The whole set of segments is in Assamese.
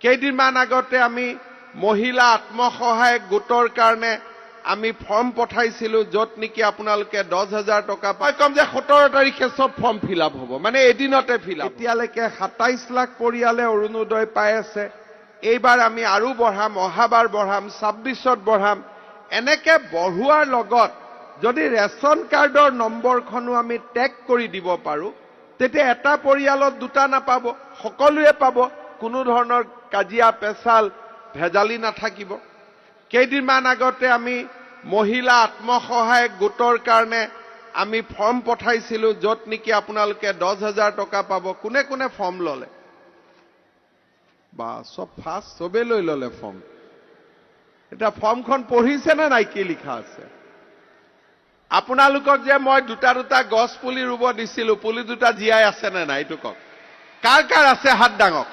কেইদিনমান আগতে আমি মহিলা আত্মসহায়ক গোটৰ কাৰণে আমি ফৰ্ম পঠাইছিলো য'ত নেকি আপোনালোকে 10,000 টকা পায়। কম যে 17 তাৰিখে সব ফৰ্ম ফিল আপ হ'ব, মানে এদিনতে ফিল আপ। এতিয়ালৈকে 27 লাখ পৰিয়ালে অৰুণোদয় পাই আছে। এইবাৰ আমি আৰু বঢ়াম, অহাবাৰ বঢ়াম, 26ত বঢ়াম। এনেকে বঢ়োৱাৰ লগত যদি ৰেচন কাৰ্ডৰ নম্বৰখনো আমি টেগ কৰি দিব পাৰো, তেতিয়া এটা পৰিয়ালত দুটা নাপাব, সকলোৱে পাব। কোনো ধৰণৰ কাজিয়া পেচাল ভেজালি নাথাকিব। কেইদিনমান আগতে আমি মহিলা আত্মসহায়ক গোটৰ কাৰণে আমি ফৰ্ম পঠাইছিলো য'ত নেকি আপোনালোকে 10,000 টকা পাব। কোনে কোনে ফৰ্ম ললে? বা সব ফাষ্ট, সবে লৈ ললে ফৰ্ম। এটা ফৰ্মখন পঢ়িছে নে নাই কি লিখা আছে? আপোনালোকক যে মই দুটা গছ পুলি ৰুব দিছিলো, পুলি দুটা জীয়াই আছে নে নাই এইটো কওক। কাৰ কাৰ আছে হাত ডাঙক।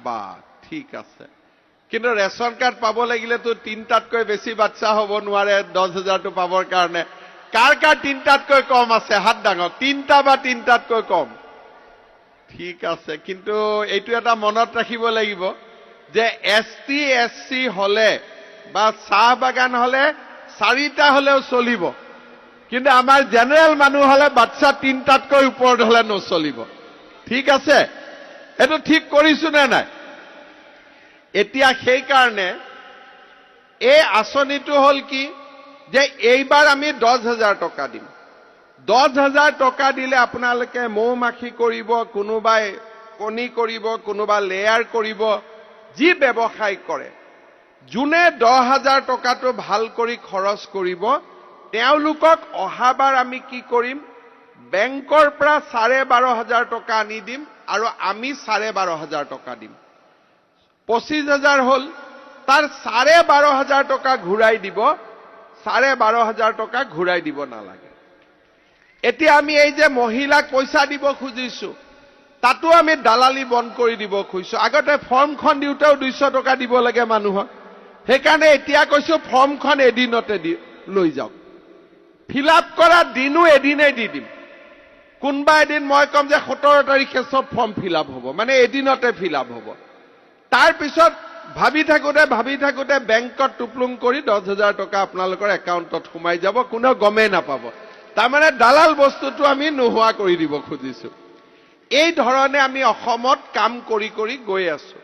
বা ঠিক আছে, কিন্তু ৰেচন কাৰ্ড পাব লাগিলেতো 3টাতকৈ বেছি বাচ্চা হ'ব নোৱাৰে 10,000টো পাবৰ কাৰণে। কাৰ কাৰ 3টাতকৈ কম আছে হাত ডাঙক। 3টা বা 3টাতকৈ কম। ঠিক আছে, কিন্তু এইটো এটা মনত ৰাখিব লাগিব যে ST SC হলে বা চাহ বাগান হলে 4টা হলেও চলিব, কিন্তু আমাৰ জেনেৰেল মানুহ হলে বাচ্চা 3টাতকৈ ওপৰত হলে নচলিব। ঠিক আছে, এইটো ঠিক কৰিছো নে নাই? এতিয়া সেই কাৰণে এই আঁচনিটো হল কি যে এইবাৰ আমি 10,000 টকা দিম। 10,000 টকা দিলে আপোনালোকে মৌ মাখি কৰিব, কোনোবাই কণী কৰিব, কোনোবা লেয়াৰ কৰিব, যি ব্যৱসায় কৰে। যোনে 10,000 টকাটো ভাল কৰি খৰচ কৰিব, তেওঁলোকক অহাবাৰ আমি কি কৰিম, বেংকৰ পৰা 12,500 টকা আনি দিম আৰু আমি 12,500 টকা দিম। 25,000 হল, তাৰ 12,500 টকা ঘূৰাই দিব। 12,500 টকা ঘূৰাই দিব নালাগে। এতিয়া আমি এই যে মহিলাক পইচা দিব খুজিছো, তাতো আমি দালালি বন্ধ কৰি দিব খুজিছো। আগতে ফৰ্মখন দিওঁতেও 200 টকা দিব লাগে মানুহক। সেইকাৰণে এতিয়া কৈছো ফৰ্মখন এদিনতে লৈ যাওক। ফিল আপ কৰা দিনো এদিনেই দি দিম। কোনবা এদিন মই কম যে 17 তাৰিখে সব ফৰ্ম ফিল আপ হ'ব, মানে এদিনতে ফিল আপ হ'ব। তাৰ পিছত ভাবি থাকোতে বেংকত টুপলুং কৰি 10,000 টকা আপোনালোকৰ একাউণ্টত সোমাই যাব, কোনেও গমেই নাপাব। তাৰমানে দালাল বস্তুটো আমি নোহোৱা কৰি দিব খুজিছো। এই ধৰণে আমি অসমত কাম কৰি গৈ আছো।